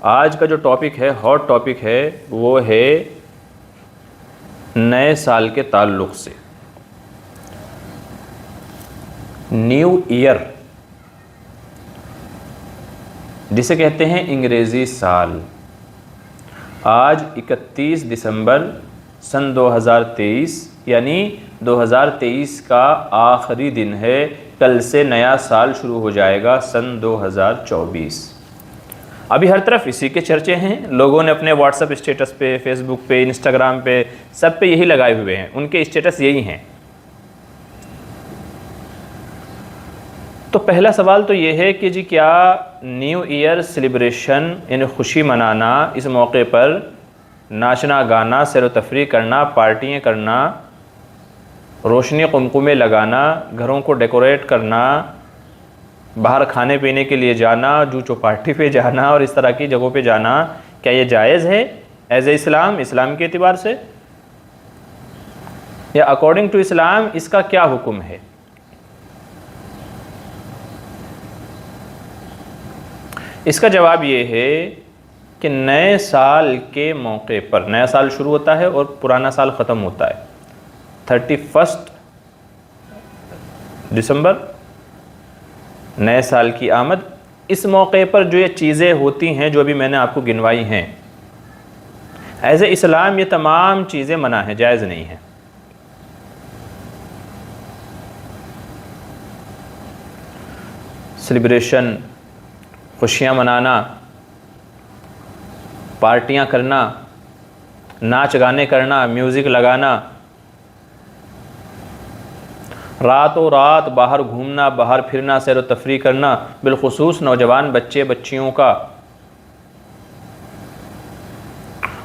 آج کا جو ٹاپک ہے، ہاٹ ٹاپک ہے، وہ ہے نئے سال کے تعلق سے، نیو ایئر جسے کہتے ہیں انگریزی سال۔ آج 31 دسمبر سن 2023 یعنی 2023 کا آخری دن ہے۔ کل سے نیا سال شروع ہو جائے گا، سن 2024۔ ابھی ہر طرف اسی کے چرچے ہیں، لوگوں نے اپنے واٹس ایپ اسٹیٹس پہ، فیس بک پہ، انسٹاگرام پہ، سب پہ یہی لگائے ہوئے ہیں، ان کے اسٹیٹس یہی ہیں۔ تو پہلا سوال تو یہ ہے کہ جی کیا نیو ایئر سیلیبریشن یعنی خوشی منانا، اس موقع پر ناچنا گانا، سیر و تفریح کرنا، پارٹیاں کرنا، روشنی قمقمے لگانا، گھروں کو ڈیکوریٹ کرنا، باہر کھانے پینے کے لیے جانا، جو چوپاٹی پہ جانا اور اس طرح کی جگہوں پہ جانا، کیا یہ جائز ہے ایز اے اسلام کے اعتبار سے، یا اکارڈنگ ٹو اسلام اس کا کیا حکم ہے؟ اس کا جواب یہ ہے کہ نئے سال کے موقع پر، نیا سال شروع ہوتا ہے اور پرانا سال ختم ہوتا ہے 31 دسمبر، نئے سال کی آمد۔ اس موقع پر جو یہ چیزیں ہوتی ہیں جو ابھی میں نے آپ کو گنوائی ہیں، ایز اے اسلام یہ تمام چیزیں منع ہیں، جائز نہیں ہیں۔ سیلیبریشن، خوشیاں منانا، پارٹیاں کرنا، ناچ گانے کرنا، میوزک لگانا، راتوں رات باہر گھومنا، باہر پھرنا، سیر و تفریح کرنا، بالخصوص نوجوان بچے بچیوں کا،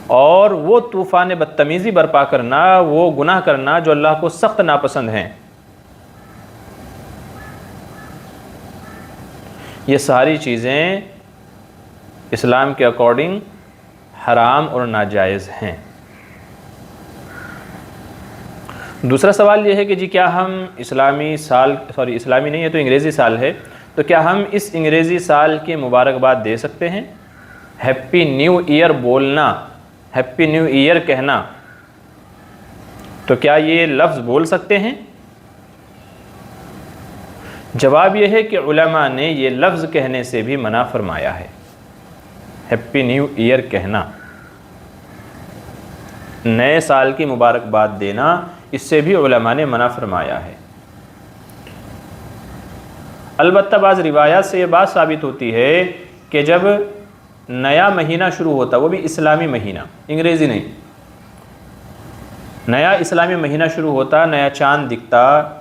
اور وہ طوفان بدتمیزی برپا کرنا، وہ گناہ کرنا جو اللہ کو سخت ناپسند ہیں، یہ ساری چیزیں اسلام کے اکارڈنگ حرام اور ناجائز ہیں۔ دوسرا سوال یہ ہے کہ جی کیا ہم اسلامی نہیں ہے تو انگریزی سال ہے، تو کیا ہم اس انگریزی سال کی مبارکباد دے سکتے ہیں؟ ہیپی نیو ایئر بولنا، ہیپی نیو ایئر کہنا، تو کیا یہ لفظ بول سکتے ہیں؟ جواب یہ ہے کہ علماء نے یہ لفظ کہنے سے بھی منع فرمایا ہے۔ ہیپی نیو ایئر کہنا، نئے سال کی مبارکباد دینا، اس سے بھی علماء نے منع فرمایا ہے۔ البتہ بعض روایات سے یہ بات ثابت ہوتی ہے کہ جب نیا مہینہ شروع ہوتا، وہ بھی اسلامی مہینہ، انگریزی نہیں، نیا اسلامی مہینہ شروع ہوتا، نیا چاند دکھتا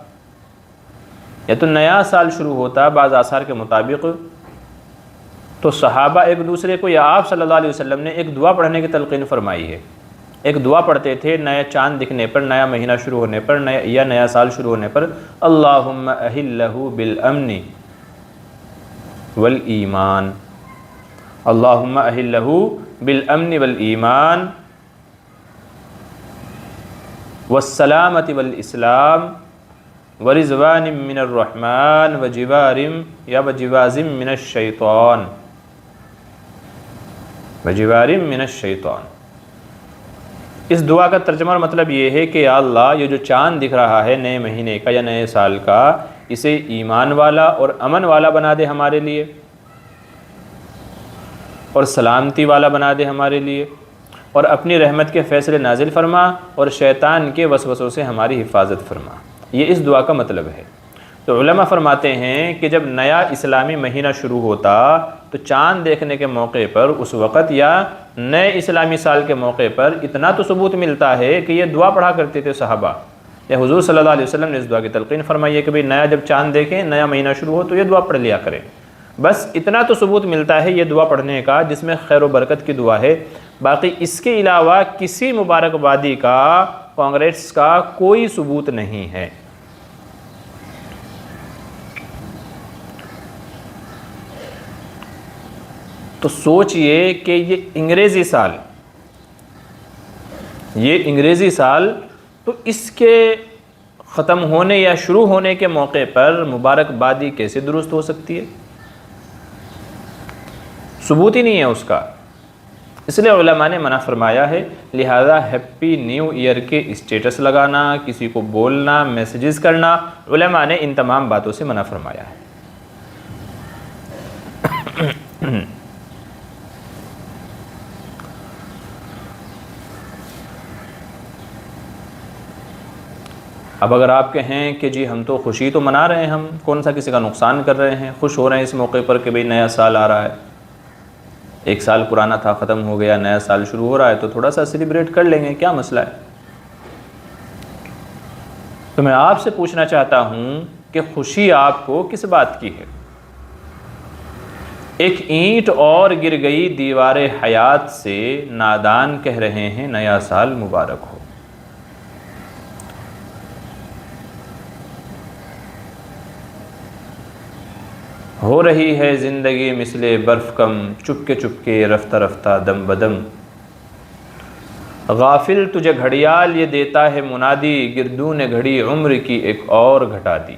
یا تو نیا سال شروع ہوتا بعض آثار کے مطابق، تو صحابہ ایک دوسرے کو یا آپ صلی اللہ علیہ وسلم نے ایک دعا پڑھنے کی تلقین فرمائی ہے۔ ایک دعا پڑھتے تھے نیا چاند دکھنے پر، نیا مہینہ شروع ہونے پر، یا نیا سال شروع ہونے پر، اللہم اہلہ بالامن والایمان، اللہم اہلہ بالامن والایمان والسلامت والاسلام ورضوان من الرحمن وجوازم من الشیطان، وجوارم من الشیطان۔ اس دعا کا ترجمہ اور مطلب یہ ہے کہ یا اللہ، یہ جو چاند دکھ رہا ہے نئے مہینے کا یا نئے سال کا، اسے ایمان والا اور امن والا بنا دے ہمارے لیے، اور سلامتی والا بنا دے ہمارے لیے، اور اپنی رحمت کے فیصلے نازل فرما، اور شیطان کے وسوسوں سے ہماری حفاظت فرما۔ یہ اس دعا کا مطلب ہے۔ تو علماء فرماتے ہیں کہ جب نیا اسلامی مہینہ شروع ہوتا تو چاند دیکھنے کے موقع پر اس وقت یا نئے اسلامی سال کے موقع پر اتنا تو ثبوت ملتا ہے کہ یہ دعا پڑھا کرتے تھے صحابہ، یا حضور صلی اللہ علیہ وسلم نے اس دعا کی تلقین فرمائی ہے کہ بھئی نیا جب چاند دیکھیں، نیا مہینہ شروع ہو تو یہ دعا پڑھ لیا کریں۔ بس اتنا تو ثبوت ملتا ہے یہ دعا پڑھنے کا جس میں خیر و برکت کی دعا ہے، باقی اس کے علاوہ کسی مبارکبادی کا، کانگریٹس کا کوئی ثبوت نہیں ہے۔ تو سوچئے کہ یہ انگریزی سال تو اس کے ختم ہونے یا شروع ہونے کے موقع پر مبارکبادی کیسے درست ہو سکتی ہے؟ ثبوت ہی نہیں ہے اس کا۔ اس لیے علماء نے منع فرمایا ہے، لہذا ہیپی نیو ایئر کے اسٹیٹس لگانا، کسی کو بولنا، میسیجز کرنا، علماء نے ان تمام باتوں سے منع فرمایا ہے۔ اب اگر آپ کہیں کہ جی ہم تو خوشی تو منا رہے ہیں، ہم کون سا کسی کا نقصان کر رہے ہیں، خوش ہو رہے ہیں اس موقع پر کہ بھئی نیا سال آ رہا ہے، ایک سال پرانا تھا ختم ہو گیا، نیا سال شروع ہو رہا ہے، تو تھوڑا سا سیلیبریٹ کر لیں گے، کیا مسئلہ ہے؟ تو میں آپ سے پوچھنا چاہتا ہوں کہ خوشی آپ کو کس بات کی ہے؟ ایک اینٹ اور گر گئی دیوار حیات سے نادان کہہ رہے ہیں نیا سال مبارک ہو رہی ہے زندگی مثل برف کم، چپ کے رفتہ رفتہ دم بدم، غافل تجھے گھڑیال یہ دیتا ہے منادی، گردوں نے گھڑی عمر کی ایک اور گھٹا دی۔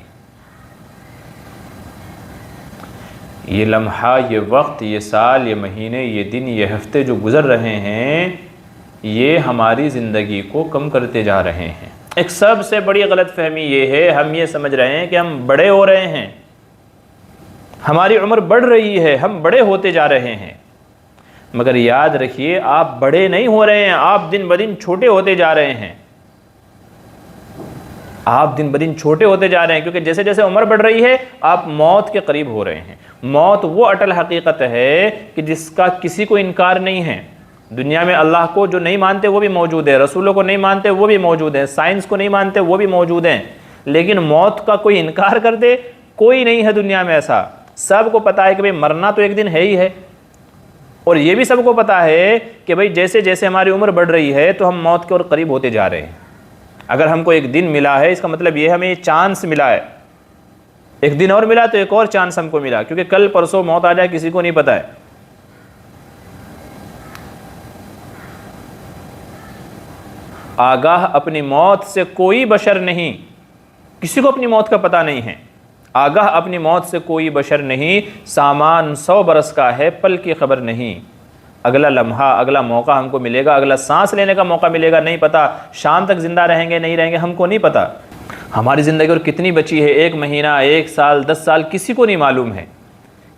یہ لمحہ، یہ وقت، یہ سال، یہ مہینے، یہ دن، یہ ہفتے جو گزر رہے ہیں، یہ ہماری زندگی کو کم کرتے جا رہے ہیں۔ ایک سب سے بڑی غلط فہمی یہ ہے، ہم یہ سمجھ رہے ہیں کہ ہم بڑے ہو رہے ہیں، ہماری عمر بڑھ رہی ہے، ہم بڑے ہوتے جا رہے ہیں، مگر یاد رکھیے آپ بڑے نہیں ہو رہے ہیں، آپ دن بدن چھوٹے ہوتے جا رہے ہیں، آپ دن بدن چھوٹے ہوتے جا رہے ہیں، کیونکہ جیسے جیسے عمر بڑھ رہی ہے آپ موت کے قریب ہو رہے ہیں۔ موت وہ اٹل حقیقت ہے کہ جس کا کسی کو انکار نہیں ہے۔ دنیا میں اللہ کو جو نہیں مانتے وہ بھی موجود ہے، رسولوں کو نہیں مانتے وہ بھی موجود ہیں، سائنس کو نہیں مانتے وہ بھی موجود ہیں، لیکن موت کا کوئی انکار کر دے کوئی نہیں ہے دنیا میں ایسا۔ سب کو پتا ہے کہ بھئی مرنا تو ایک دن ہے ہی ہے، اور یہ بھی سب کو پتا ہے کہ بھئی جیسے جیسے ہماری عمر بڑھ رہی ہے تو ہم موت کے اور قریب ہوتے جا رہے ہیں۔ اگر ہم کو ایک دن ملا ہے اس کا مطلب یہ ہمیں چانس ملا ہے، ایک دن اور ملا تو ایک اور چانس ہم کو ملا، کیونکہ کل پرسوں موت آ جائے کسی کو نہیں پتا ہے۔ آگاہ اپنی موت سے کوئی بشر نہیں، کسی کو اپنی موت کا پتہ نہیں ہے۔ آگاہ اپنی موت سے کوئی بشر نہیں، سامان 100 برس کا ہے پل کی خبر نہیں۔ اگلا لمحہ، اگلا موقع ہم کو ملے گا، اگلا سانس لینے کا موقع ملے گا نہیں پتا، شام تک زندہ رہیں گے نہیں رہیں گے ہم کو نہیں پتا۔ ہماری زندگی اور کتنی بچی ہے، 1 مہینہ، 1 سال، 10 سال، کسی کو نہیں معلوم ہے۔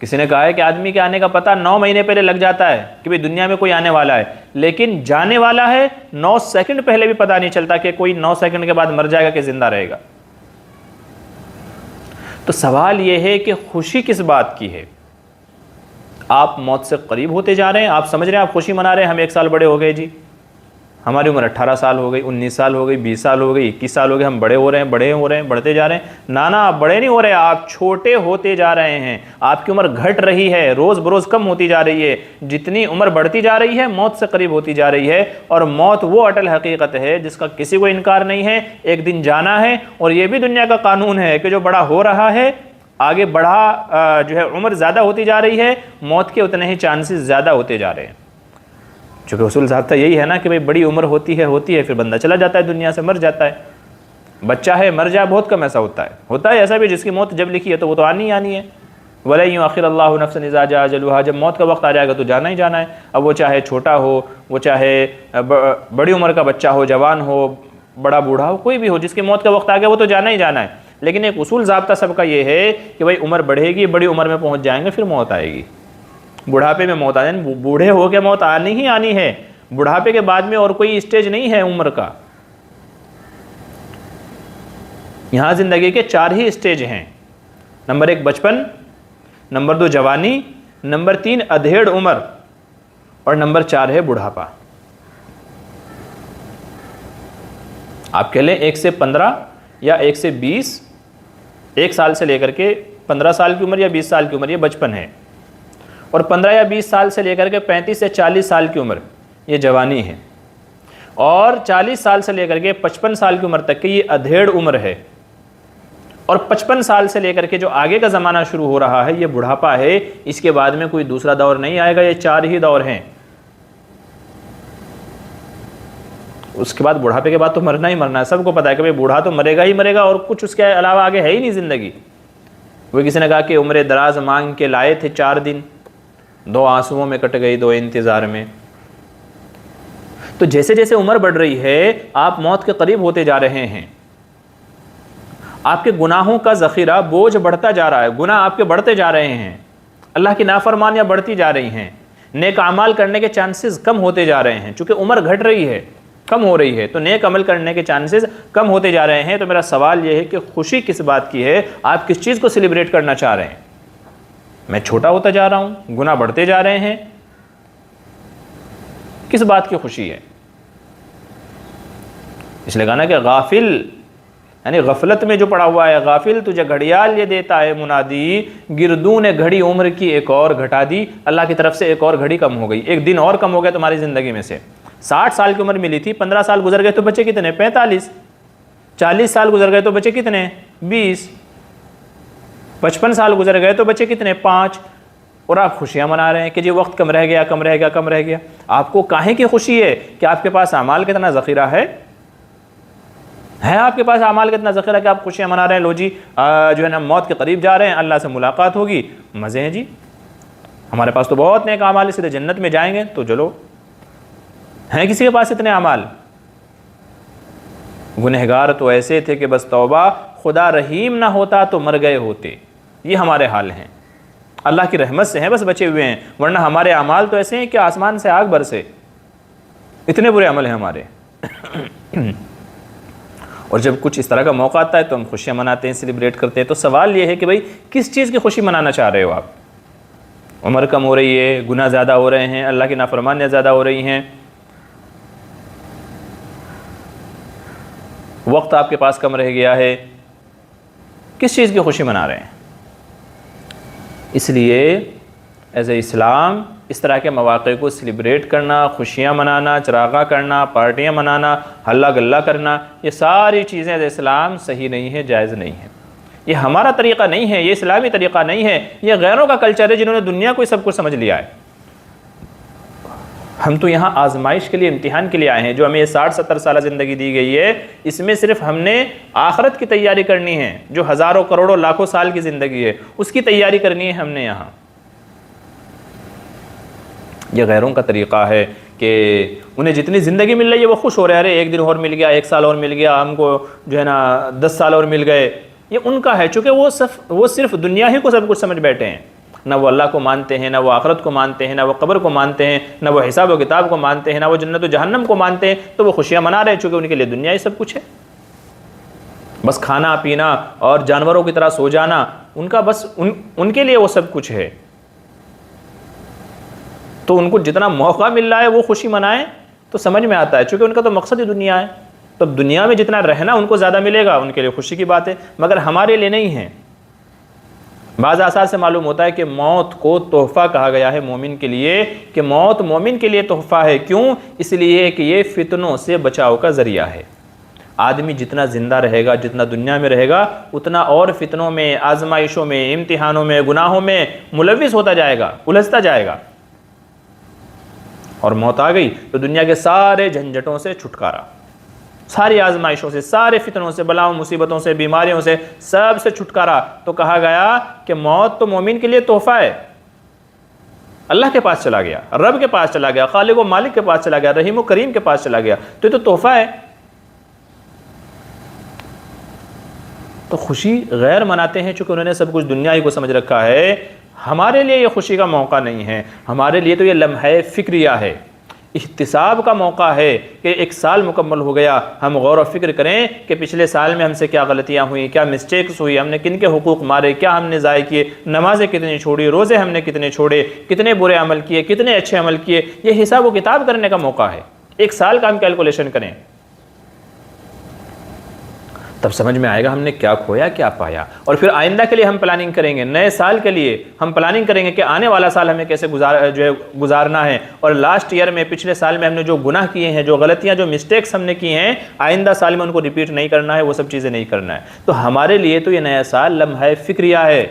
کسی نے کہا ہے کہ آدمی کے آنے کا پتہ 9 مہینے پہلے لگ جاتا ہے کہ بھئی دنیا میں کوئی آنے والا ہے، لیکن جانے والا ہے 9 سیکنڈ پہلے بھی پتہ نہیں چلتا کہ کوئی 9 سیکنڈ کے بعد مر جائے گا کہ زندہ رہے گا۔ تو سوال یہ ہے کہ خوشی کس بات کی ہے؟ آپ موت سے قریب ہوتے جا رہے ہیں، آپ سمجھ رہے ہیں آپ خوشی منا رہے ہیں، ہم 1 سال بڑے ہو گئے جی، ہماری عمر 18 سال ہو گئی، 19 سال ہو گئی، 20 سال ہو گئی، 21 سال ہو گئے، ہم بڑے ہو رہے ہیں، بڑھتے جا رہے ہیں۔ نانا آپ بڑے نہیں ہو رہے، آپ چھوٹے ہوتے جا رہے ہیں، آپ کی عمر گھٹ رہی ہے، روز بروز کم ہوتی جا رہی ہے، جتنی عمر بڑھتی جا رہی ہے موت سے قریب ہوتی جا رہی ہے، اور موت وہ اٹل حقیقت ہے جس کا کسی کو انکار نہیں ہے، ایک دن جانا ہے، اور یہ بھی دنیا کا قانون ہے کہ جو بڑا ہو رہا ہے، آگے بڑھا جو ہے عمر زیادہ ہوتی جا رہی ہے، موت کے اتنے ہی چانسز زیادہ ہوتے جا رہے ہیں۔ چونکہ اصول ضابطہ یہی ہے نا کہ بھئی بڑی عمر ہوتی ہے پھر بندہ چلا جاتا ہے دنیا سے، مر جاتا ہے، بچہ ہے مر جائے بہت کم ایسا ہوتا ہے ایسا بھی جس کی موت جب لکھی ہے تو وہ تو آنی ہے۔ وَلَن يُؤَخِّرَ اللَّهُ نَفْسًا إِذَا جَاءَ أَجَلُهَا، جب موت کا وقت آ جائے گا تو جانا ہی جانا ہے، اب وہ چاہے چھوٹا ہو، وہ چاہے بڑی عمر کا بچہ ہو، جوان ہو، بڑا بوڑھا ہو، کوئی بھی ہو، جس کی موت کا وقت آ گیا وہ تو جانا ہی جانا ہے۔ لیکن ایک اصول ضابطہ سب کا یہ ہے کہ بھئی عمر بڑھے گی، بڑی عمر میں پہنچ جائیں گے، پھر موت آئے گی، بڑھاپے میں موت آئے گی، بوڑھے ہو کے موت آنی ہی آنی ہے، بڑھاپے کے بعد میں اور کوئی اسٹیج نہیں ہے عمر کا۔ یہاں زندگی کے 4 ہی اسٹیج ہیں، نمبر 1 بچپن، نمبر 2 جوانی، نمبر 3 ادھیڑ عمر، اور نمبر 4 ہے بڑھاپا۔ آپ کہہ لیں 1 سے 15 یا 1 سے 20، 1 سال سے لے کر کے 15 سال کی عمر یا 20 سال کی عمر یہ بچپن ہے، اور 15 یا 20 سال سے لے کر کے 35 سے 40 سال کی عمر یہ جوانی ہے، اور 40 سال سے لے کر کے 55 سال کی عمر تک کی یہ ادھیڑ عمر ہے، اور 55 سال سے لے کر کے جو آگے کا زمانہ شروع ہو رہا ہے یہ بڑھاپا ہے۔ اس کے بعد میں کوئی دوسرا دور نہیں آئے گا، یہ 4 ہی دور ہیں۔ اس کے بعد بڑھاپے کے بعد تو مرنا ہی مرنا ہے، سب کو پتا ہے کہ بھئی بوڑھا تو مرے گا ہی مرے گا، اور کچھ اس کے علاوہ آگے ہے ہی نہیں زندگی۔ وہ کسی نے کہا کہ عمر دراز مانگ کے لائے تھے 4 دن، 2 آنسوؤں میں کٹ گئی 2 انتظار میں۔ تو جیسے جیسے عمر بڑھ رہی ہے آپ موت کے قریب ہوتے جا رہے ہیں، آپ کے گناہوں کا ذخیرہ بوجھ بڑھتا جا رہا ہے، گناہ آپ کے بڑھتے جا رہے ہیں، اللہ کی نافرمانیاں بڑھتی جا رہی ہیں، نیک اعمال کرنے کے چانسز کم ہوتے جا رہے ہیں، چونکہ عمر گھٹ رہی ہے، کم ہو رہی ہے، تو نیک عمل کرنے کے چانسز کم ہوتے جا رہے ہیں۔ تو میرا سوال یہ ہے کہ خوشی کس بات کی ہے؟ آپ کس چیز کو سیلیبریٹ کرنا چاہ رہے ہیں؟ میں چھوٹا ہوتا جا رہا ہوں، گناہ بڑھتے جا رہے ہیں، کس بات کی خوشی ہے؟ اس لیے کہا نا کہ غافل یعنی غفلت میں جو پڑا ہوا ہے، غافل تجھے گھڑیال یہ دیتا ہے منادی، گردوں نے گھڑی عمر کی ایک اور گھٹا دی۔ اللہ کی طرف سے ایک اور گھڑی کم ہو گئی، ایک دن اور کم ہو گیا تمہاری زندگی میں سے۔ 60 سال کی عمر ملی تھی، 15 سال گزر گئے تو بچے کتنے؟ 45۔ 40 سال گزر گئے تو بچے کتنے؟ 20۔ 55 سال گزر گئے تو بچے کتنے؟ 5۔ اور آپ خوشیاں منا رہے ہیں کہ جی وقت کم رہ گیا، کم رہ گیا، کم رہ گیا۔ آپ کو کاہے کی خوشی ہے کہ آپ کے پاس اعمال کا اتنا ذخیرہ ہے آپ کے پاس اعمال کا اتنا ذخیرہ کہ آپ خوشیاں منا رہے ہیں؟ لو جی جو ہے نا موت کے قریب جا رہے ہیں، اللہ سے ملاقات ہوگی، مزے ہیں جی، ہمارے پاس تو بہت نیک اعمال ہے، سیدھے جنت میں جائیں گے۔ تو چلو، ہیں کسی کے پاس اتنے اعمال؟ گنہگار تو ایسے تھے کہ بس توبہ، خدا رحیم نہ ہوتا تو مر گئے ہوتے۔ یہ ہمارے حال ہیں، اللہ کی رحمت سے ہیں بس بچے ہوئے ہیں، ورنہ ہمارے اعمال تو ایسے ہیں کہ آسمان سے آگ برسے، اتنے برے عمل ہیں ہمارے۔ اور جب کچھ اس طرح کا موقع آتا ہے تو ہم خوشیاں مناتے ہیں، سیلیبریٹ کرتے ہیں۔ تو سوال یہ ہے کہ بھائی کس چیز کی خوشی منانا چاہ رہے ہو آپ؟ عمر کم ہو رہی ہے، گناہ زیادہ ہو رہے ہیں، اللہ کی نافرمانیاں زیادہ ہو رہی ہیں، وقت آپ کے پاس کم رہ گیا ہے، کس چیز کی خوشی منا رہے ہیں؟ اس لیے ایز اے اسلام اس طرح کے مواقع کو سیلیبریٹ کرنا، خوشیاں منانا، چراغاں کرنا، پارٹیاں منانا، ہلہ گلہ کرنا، یہ ساری چیزیں ایز اے اسلام صحیح نہیں ہے، جائز نہیں ہے۔ یہ ہمارا طریقہ نہیں ہے، یہ اسلامی طریقہ نہیں ہے، یہ غیروں کا کلچر ہے جنہوں نے دنیا کو سب کچھ سمجھ لیا ہے۔ ہم تو یہاں آزمائش کے لیے، امتحان کے لیے آئے ہیں۔ جو ہمیں یہ 60-70 سالہ زندگی دی گئی ہے، اس میں صرف ہم نے آخرت کی تیاری کرنی ہے، جو ہزاروں کروڑوں لاکھوں سال کی زندگی ہے اس کی تیاری کرنی ہے ہم نے یہاں۔ یہ غیروں کا طریقہ ہے کہ انہیں جتنی زندگی مل رہی ہے وہ خوش ہو رہے ہیں، ارے ایک دن اور مل گیا، 1 سال اور مل گیا، ہم کو جو ہے نا 10 سال اور مل گئے۔ یہ ان کا ہے، چونکہ وہ صرف دنیا ہی کو سب کچھ سمجھ بیٹھے ہیں، نہ وہ اللہ کو مانتے ہیں، نہ وہ آخرت کو مانتے ہیں، نہ وہ قبر کو مانتے ہیں، نہ وہ حساب و کتاب کو مانتے ہیں، نہ وہ جنت و جہنم کو مانتے ہیں۔ تو وہ خوشیاں منا رہے ہیں چونکہ ان کے لیے دنیا ہی سب کچھ ہے، بس کھانا پینا اور جانوروں کی طرح سو جانا ان کا بس ان کے لیے وہ سب کچھ ہے۔ تو ان کو جتنا موقع مل رہا ہے وہ خوشی منائیں تو سمجھ میں آتا ہے، چونکہ ان کا تو مقصد ہی دنیا ہے، تو دنیا میں جتنا رہنا ان کو زیادہ ملے گا، ان کے لیے خوشی کی بات ہے، مگر ہمارے لیے نہیں ہے۔ بعض آثار سے معلوم ہوتا ہے کہ موت کو تحفہ کہا گیا ہے مومن کے لیے، کہ موت مومن کے لیے تحفہ ہے۔ کیوں؟ اس لیے کہ یہ فتنوں سے بچاؤ کا ذریعہ ہے۔ آدمی جتنا زندہ رہے گا، جتنا دنیا میں رہے گا، اتنا اور فتنوں میں، آزمائشوں میں، امتحانوں میں، گناہوں میں ملوث ہوتا جائے گا، الجھتا جائے گا۔ اور موت آ گئی تو دنیا کے سارے جھنجھٹوں سے چھٹکارا، ساری آزمائشوں سے، سارے فتنوں سے، بلاؤں، مصیبتوں سے، بیماریوں سے، سب سے چھٹکارا۔ تو کہا گیا کہ موت تو مومن کے لیے تحفہ ہے، اللہ کے پاس چلا گیا، رب کے پاس چلا گیا، خالق و مالک کے پاس چلا گیا، رحیم و کریم کے پاس چلا گیا، تو یہ تو تحفہ ہے۔ تو خوشی غیر مناتے ہیں چونکہ انہوں نے سب کچھ دنیا ہی کو سمجھ رکھا ہے۔ ہمارے لیے یہ خوشی کا موقع نہیں ہے، ہمارے لیے تو یہ لمحہ فکریہ ہے، احتساب کا موقع ہے کہ 1 سال مکمل ہو گیا، ہم غور و فکر کریں کہ پچھلے سال میں ہم سے کیا غلطیاں ہوئیں، کیا مسٹیکس ہوئی، ہم نے کن کے حقوق مارے، کیا ہم نے ضائع کیے، نمازیں کتنی چھوڑی، روزے ہم نے کتنے چھوڑے، کتنے برے عمل کیے، کتنے اچھے عمل کیے۔ یہ حساب و کتاب کرنے کا موقع ہے، 1 سال کا ہم کیلکولیشن کریں، تب سمجھ میں آئے گا ہم نے کیا کھویا، کیا پایا۔ اور پھر آئندہ کے لیے ہم پلاننگ کریں گے، نئے سال کے لیے ہم پلاننگ کریں گے کہ آنے والا سال ہمیں کیسے گزارنا ہے، اور لاسٹ ایئر میں، پچھلے سال میں ہم نے جو گناہ کیے ہیں، جو غلطیاں، جو مسٹیکس ہم نے کی ہیں، آئندہ سال میں ان کو ریپیٹ نہیں کرنا ہے، وہ سب چیزیں نہیں کرنا ہے۔ تو ہمارے لیے تو یہ نیا سال لمحہ فکریہ ہے،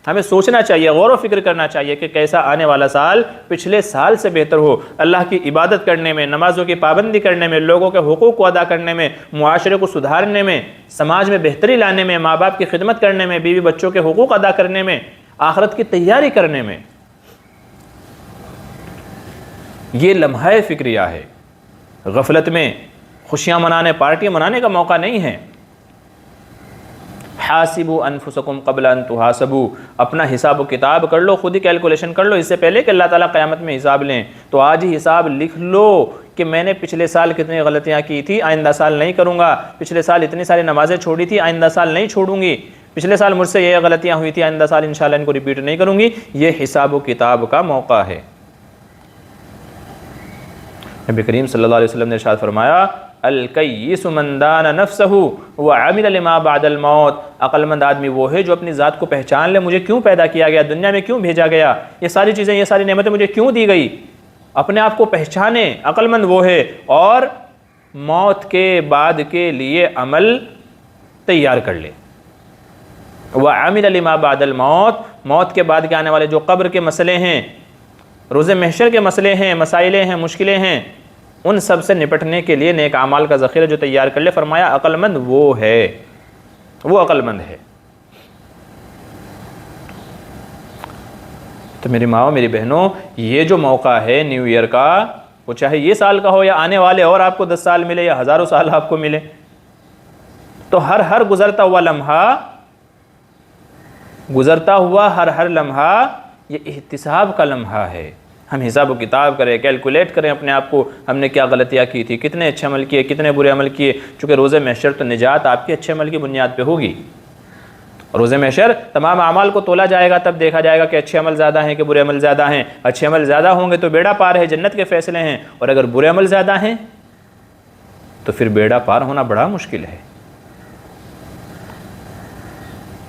ہمیں سوچنا چاہیے، غور و فکر کرنا چاہیے کہ کیسا آنے والا سال پچھلے سال سے بہتر ہو، اللہ کی عبادت کرنے میں، نمازوں کی پابندی کرنے میں، لوگوں کے حقوق کو ادا کرنے میں، معاشرے کو سدھارنے میں، سماج میں بہتری لانے میں، ماں باپ کی خدمت کرنے میں، بیوی بچوں کے حقوق ادا کرنے میں، آخرت کی تیاری کرنے میں۔ یہ لمحہ فکریہ ہے، غفلت میں خوشیاں منانے، پارٹیاں منانے کا موقع نہیں ہے۔ حاسبوا انفسکم قبل ان تحاسبوا، اپنا حساب و کتاب کر لو، خود ہی کیلکولیشن کر لو اس سے پہلے کہ اللہ تعالیٰ قیامت میں حساب لیں۔ تو آج ہی حساب لکھ لو کہ میں نے پچھلے سال کتنی غلطیاں کی تھی، آئندہ سال نہیں کروں گا۔ پچھلے سال اتنی ساری نمازیں چھوڑی تھی، آئندہ سال نہیں چھوڑوں گی۔ پچھلے سال مجھ سے یہ غلطیاں ہوئی تھی، آئندہ سال انشاءاللہ ان کو ریپیٹ نہیں کروں گی۔ یہ حساب و کتاب کا موقع ہے۔ نبی کریم صلی اللہ علیہ وسلم نے ارشاد فرمایا الکیس من دان نفسہ وعمل لما بعد الموت، عقل مند آدمی وہ ہے جو اپنی ذات کو پہچان لے، مجھے کیوں پیدا کیا گیا، دنیا میں کیوں بھیجا گیا، یہ ساری چیزیں، یہ ساری نعمتیں مجھے کیوں دی گئی، اپنے آپ کو پہچانے، عقل مند وہ ہے، اور موت کے بعد کے لیے عمل تیار کر لے۔ وعمل لما بعد الموت، موت کے بعد کے آنے والے جو قبر کے مسئلے ہیں، روز محشر کے مسئلے ہیں، مسائل ہیں، مشکلیں ہیں، ان سب سے نپٹنے کے لیے نیک اعمال کا ذخیرہ جو تیار کر لے، فرمایا عقل مند وہ ہے، وہ عقل مند ہے۔ تو میری ماں میری بہنوں، یہ جو موقع ہے نیو ایئر کا، وہ چاہے یہ سال کا ہو یا آنے والے اور آپ کو 10 سال ملے یا ہزاروں سال آپ کو ملے، تو ہر گزرتا ہوا ہر لمحہ یہ احتساب کا لمحہ ہے۔ ہم حساب و کتاب کریں، کیلکولیٹ کریں اپنے آپ کو، ہم نے کیا غلطیاں کی تھی، کتنے اچھے عمل کیے، کتنے برے عمل کیے، چونکہ روز محشر تو نجات آپ کے اچھے عمل کی بنیاد پہ ہوگی۔ روز محشر تمام اعمال کو تولا جائے گا، تب دیکھا جائے گا کہ اچھے عمل زیادہ ہیں کہ برے عمل زیادہ ہیں۔ اچھے عمل زیادہ ہوں گے تو بیڑا پار ہے، جنت کے فیصلے ہیں، اور اگر برے عمل زیادہ ہیں تو پھر بیڑا پار ہونا بڑا مشکل ہے۔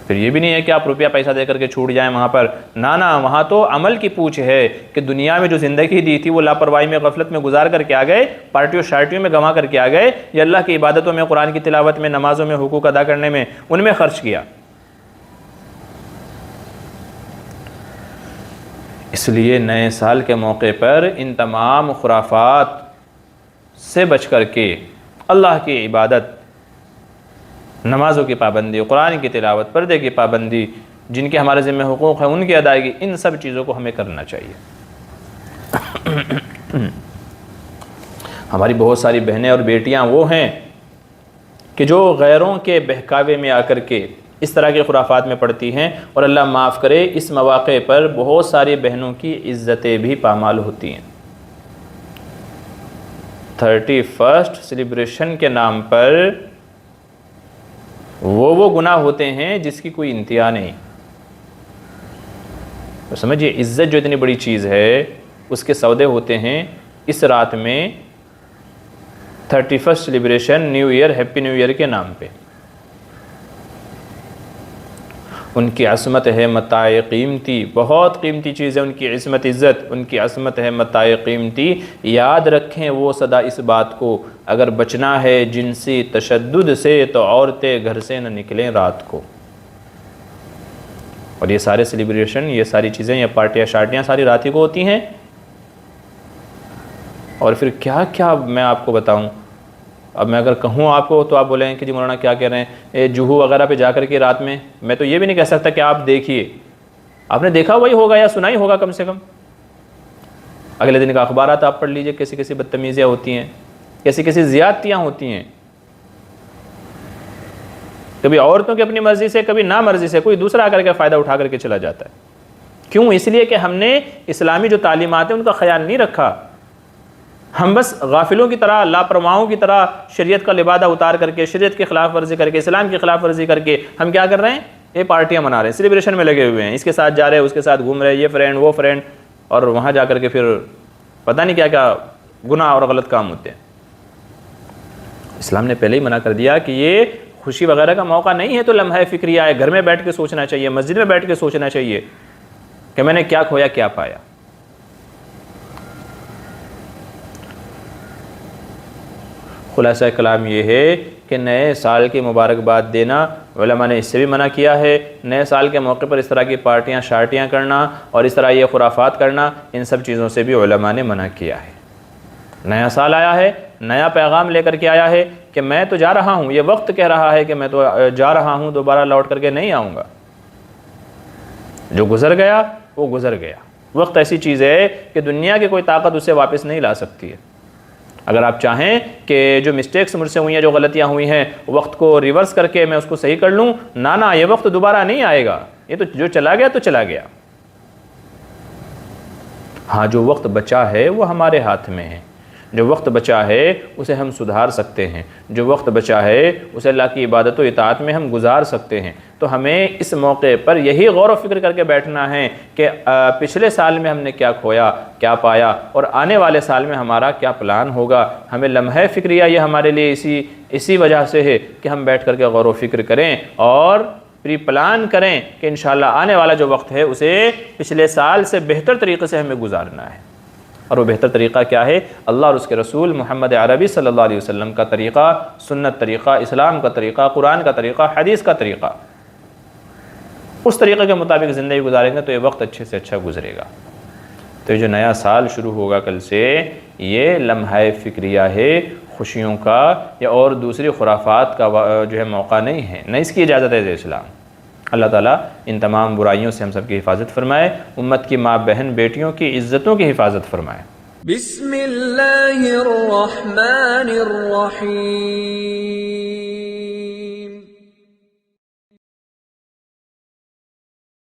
پھر یہ بھی نہیں ہے کہ آپ روپیہ پیسہ دے کر کے چھوٹ جائیں وہاں پر، نہ وہاں تو عمل کی پوچھ ہے کہ دنیا میں جو زندگی دی تھی وہ لاپرواہی میں، غفلت میں گزار کر کے آ گئے، پارٹیوں شارٹیوں میں گنوا کر کے آ گئے، یا اللہ کی عبادتوں میں، قرآن کی تلاوت میں، نمازوں میں، حقوق ادا کرنے میں، ان میں خرچ کیا۔ اس لیے نئے سال کے موقع پر ان تمام خرافات سے بچ کر کے اللہ کی عبادت، نمازوں کی پابندی، قرآن کی تلاوت، پردے کی پابندی، جن کے ہمارے ذمہ حقوق ہیں ان کی ادائیگی، ان سب چیزوں کو ہمیں کرنا چاہیے۔ ہماری بہت ساری بہنیں اور بیٹیاں وہ ہیں کہ جو غیروں کے بہکاوے میں آ کر کے اس طرح کے خرافات میں پڑتی ہیں، اور اللہ معاف کرے اس مواقع پر بہت ساری بہنوں کی عزتیں بھی پامال ہوتی ہیں۔ 31 سیلیبریشن کے نام پر وہ گناہ ہوتے ہیں جس کی کوئی انتہا نہیں۔ تو سمجھیے، عزت جو اتنی بڑی چیز ہے اس کے سودے ہوتے ہیں اس رات میں 31 celebration, new year, happy new year کے نام پہ۔ ان کی عصمت ہے متاع قیمتی، بہت قیمتی چیز ہے ان کی عصمت، عزت، ان کی عصمت ہے متاع قیمتی۔ یاد رکھیں وہ صدا اس بات کو، اگر بچنا ہے جنسی تشدد سے تو عورتیں گھر سے نہ نکلیں رات کو۔ اور یہ سارے سیلیبریشن، یہ ساری چیزیں، یہ پارٹیاں شارٹیاں ساری رات ہی کو ہوتی ہیں۔ اور پھر کیا کیا میں آپ کو بتاؤں، اب میں اگر کہوں آپ کو تو آپ بولیں کہ جی مولانا کیا کہہ رہے ہیں، جوہو وغیرہ پہ جا کر کے رات میں تو یہ بھی نہیں کہہ سکتا کہ آپ دیکھیے، آپ نے دیکھا وہی ہوگا یا سنا ہی ہوگا کم سے کم۔ اگلے دن کا اخبارات آپ پڑھ لیجئے، کیسی کیسی بدتمیزیاں ہوتی ہیں، کیسی کیسی زیادتیاں ہوتی ہیں، کبھی عورتوں کی اپنی مرضی سے، کبھی نا مرضی سے کوئی دوسرا آ کر کے فائدہ اٹھا کر کے چلا جاتا ہے۔ کیوں؟ اس لیے کہ ہم نے اسلامی جو تعلیمات ہیں ان کا خیال نہیں رکھا۔ ہم بس غافلوں کی طرح، لاپرواہوں کی طرح شریعت کا لبادہ اتار کر کے، شریعت کی خلاف ورزی کر کے، اسلام کی خلاف ورزی کر کے ہم کیا کر رہے ہیں؟ یہ پارٹیاں منا رہے ہیں، سیلیبریشن میں لگے ہوئے ہیں، اس کے ساتھ جا رہے ہیں، اس کے ساتھ گھوم رہے ہیں، یہ فرینڈ وہ فرینڈ، اور وہاں جا کر کے پھر پتہ نہیں کیا کیا گناہ اور غلط کام ہوتے ہیں۔ اسلام نے پہلے ہی منع کر دیا کہ یہ خوشی وغیرہ کا موقع نہیں ہے، تو لمحہ فکریہ ہے، گھر میں بیٹھ کے سوچنا چاہیے، مسجد میں بیٹھ کے سوچنا چاہیے کہ میں نے کیا کھویا کیا پایا۔ خلاصہ کلام یہ ہے کہ نئے سال کی مبارکباد دینا، علماء نے اس سے بھی منع کیا ہے۔ نئے سال کے موقع پر اس طرح کی پارٹیاں شارٹیاں کرنا اور اس طرح یہ خرافات کرنا، ان سب چیزوں سے بھی علماء نے منع کیا ہے۔ نیا سال آیا ہے، نیا پیغام لے کر کے آیا ہے کہ میں تو جا رہا ہوں، یہ وقت کہہ رہا ہے کہ میں تو جا رہا ہوں، دوبارہ لوٹ کر کے نہیں آؤں گا۔ جو گزر گیا وہ گزر گیا۔ وقت ایسی چیز ہے کہ دنیا کی کوئی طاقت اسے واپس نہیں لا سکتی ہے۔ اگر آپ چاہیں کہ جو مسٹیکس مجھ سے ہوئی ہیں، جو غلطیاں ہوئی ہیں، وقت کو ریورس کر کے میں اس کو صحیح کر لوں، نہ یہ وقت دوبارہ نہیں آئے گا، یہ تو جو چلا گیا تو چلا گیا۔ ہاں جو وقت بچا ہے وہ ہمارے ہاتھ میں ہے، جو وقت بچا ہے اسے ہم سدھار سکتے ہیں، جو وقت بچا ہے اسے اللہ کی عبادت و اطاعت میں ہم گزار سکتے ہیں۔ تو ہمیں اس موقع پر یہی غور و فکر کر کے بیٹھنا ہے کہ پچھلے سال میں ہم نے کیا کھویا، کیا پایا، اور آنے والے سال میں ہمارا کیا پلان ہوگا۔ ہمیں لمحہ فکریہ یہ ہمارے لیے اسی وجہ سے ہے کہ ہم بیٹھ کر کے غور و فکر کریں اور پری پلان کریں کہ انشاءاللہ آنے والا جو وقت ہے اسے پچھلے سال سے بہتر طریقے سے ہمیں گزارنا ہے۔ اور وہ بہتر طریقہ کیا ہے؟ اللہ اور اس کے رسول محمد عربی صلی اللہ علیہ وسلم کا طریقہ، سنت طریقہ، اسلام کا طریقہ، قرآن کا طریقہ، حدیث کا طریقہ۔ اس طریقے کے مطابق زندگی گزاریں گے تو یہ وقت اچھے سے اچھا گزرے گا۔ تو یہ جو نیا سال شروع ہوگا کل سے، یہ لمحہ فکریہ ہے، خوشیوں کا یا اور دوسری خرافات کا جو ہے موقع نہیں ہے، نہ اس کی اجازت ہے اسلام۔ اللہ تعالیٰ ان تمام برائیوں سے ہم سب کی حفاظت فرمائے، امت کی ماں بہن بیٹیوں کی عزتوں کی حفاظت فرمائے۔ بسم اللہ الرحمن الرحیم